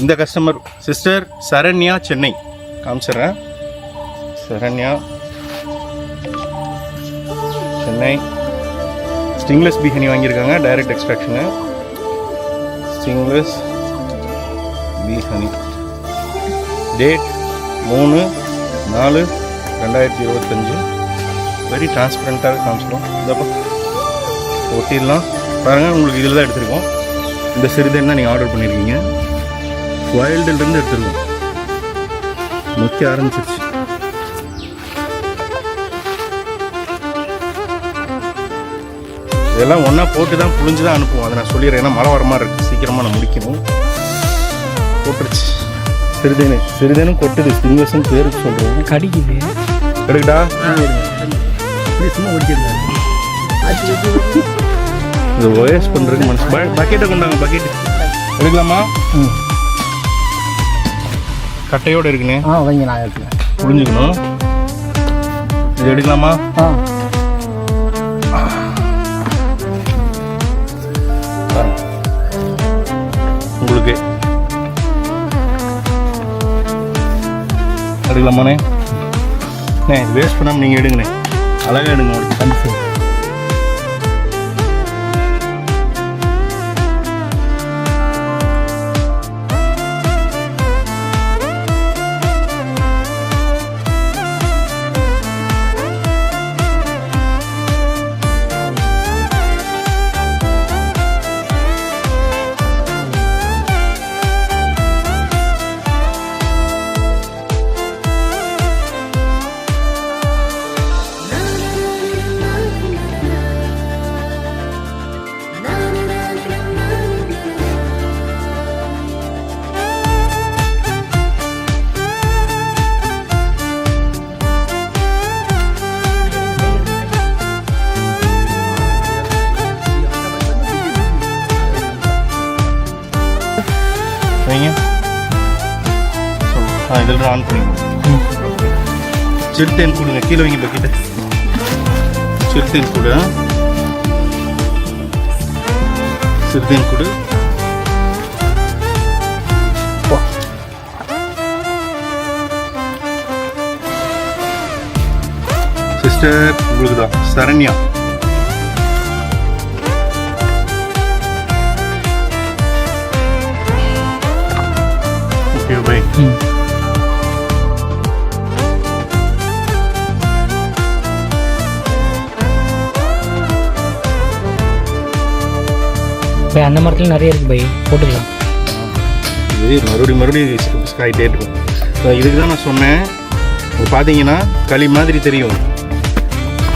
இந்த customer sister Saranya, Chennai. காமிச்சிடுறேன். Saranya, Chennai. Stingless பீ honey வாங்கியிருக்காங்க, டைரக்ட் எக்ஸ்ட்ராக்ஷனு. ஸ்டிங்லெஸ் பீ ஹனி. டேட் 3/4/2025. வெரி டிரான்ஸ்பரண்ட்டாக காமிச்சிடும். இதப்போ ஒட்டிடலாம் பாருங்கள். உங்களுக்கு இதில் தான் எடுத்துருக்கோம். இந்த சிறுதேன் தான் நீங்கள் ஆர்டர் பண்ணியிருக்கீங்க. வைல்டுலேருந்து எடுத்துருக்கோம். முக்கிய ஆரம்பிச்சிருச்சு. இதெல்லாம் ஒன்றா போட்டு தான் புழிஞ்சு தான் அனுப்புவோம். அதை நான் சொல்லிடுறேன். ஏன்னா மழை வர மாதிரி இருக்குது, சீக்கிரமாக நான் முடிக்கணும். போட்டுருச்சு சிறுதேனும் கொட்டுது. ஸ்டிங்லெஸ்ன்னு பேருக்கு சொல்கிறோம். கடிக்குது. எடுக்கடா சும்மா ஒடிச்சிருந்தாரு. இது ஓஎஸ் பண்ணுறதுக்கு மனசு. பக்கெட்டை கொண்டாங்க. பக்கெட்டு எடுக்கலாமா? கட்டையோடு இருக்குண்ணே. வைங்க, நான் எடுத்துக்கிறேன். புரிஞ்சுக்கணும். இது எடுக்கலாமா? உங்களுக்கு எடுக்கலாமாண்ணே? வேஸ்ட் பண்ணாமல் நீங்கள் எடுங்கண்ணே. அழகாக எடுங்க. உங்களுக்கு கன்ஃபர்ம். இதெல்லாம் ஆன் பண்ணிக்கணும். சிறுத்தேன் கொடுங்க. கீழே வைங்க பக்கிட்ட. சிறுத்தேன் கொடு. சிறுத்தேன் கொடு. சிஸ்டர் உங்களுக்கு தான். சரண்யா. Okay bye. அந்த மரத்துல நிறைய இருக்கு பை, போட்டுக்கலாம். இது மறுபடியும் ஆகிட்டே இருக்கும். இதுக்கு தான் நான் சொன்னேன். இது பார்த்தீங்கன்னா களி மாதிரி தெரியும்,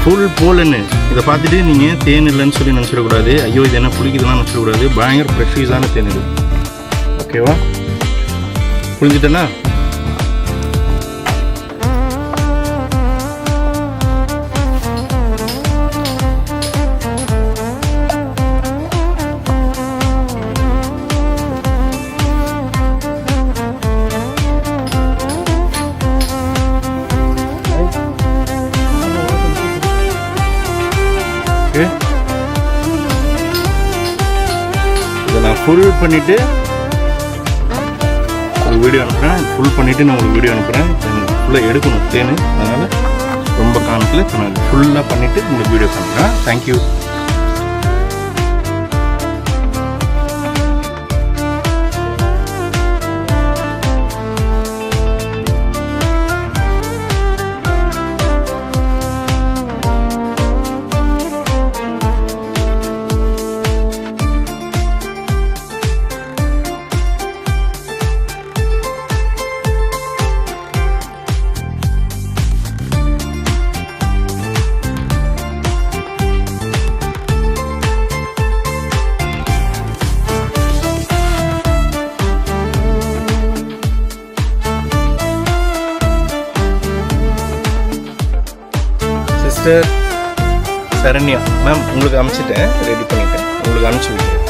ஃபுல் போலன்னு. இதை பார்த்துட்டு நீங்கள் தேன் இல்லைன்னு சொல்லி நினச்சிடக்கூடாது. ஐயோ இது என்ன புளிக்குதுலாம் நினச்சிடக்கூடாது. பயங்கர ப்ரெஷீஸான தேன் இது. ஓகேவா? புரிஞ்சுட்டேன்னா? இதை நான் ஃபுல் பண்ணிவிட்டு ஒரு வீடியோ அனுப்புகிறேன். ஃபுல் பண்ணிவிட்டு நான் ஒரு வீடியோ அனுப்புகிறேன். ஃபுல்லாக எடுக்கணும் தேன். அதனால் ரொம்ப காணத்தில் இப்போ நான் ஃபுல்லாக பண்ணிவிட்டு உங்களுக்கு வீடியோ பண்ணுறேன். தேங்க்யூ. சிஸ்டர் சரண்யா மேம், உங்களுக்கு அனுப்பிச்சிட்டேன். ரெடி பண்ணிட்டேன். உங்களுக்கு அனுப்பிச்சி விட்டேன்.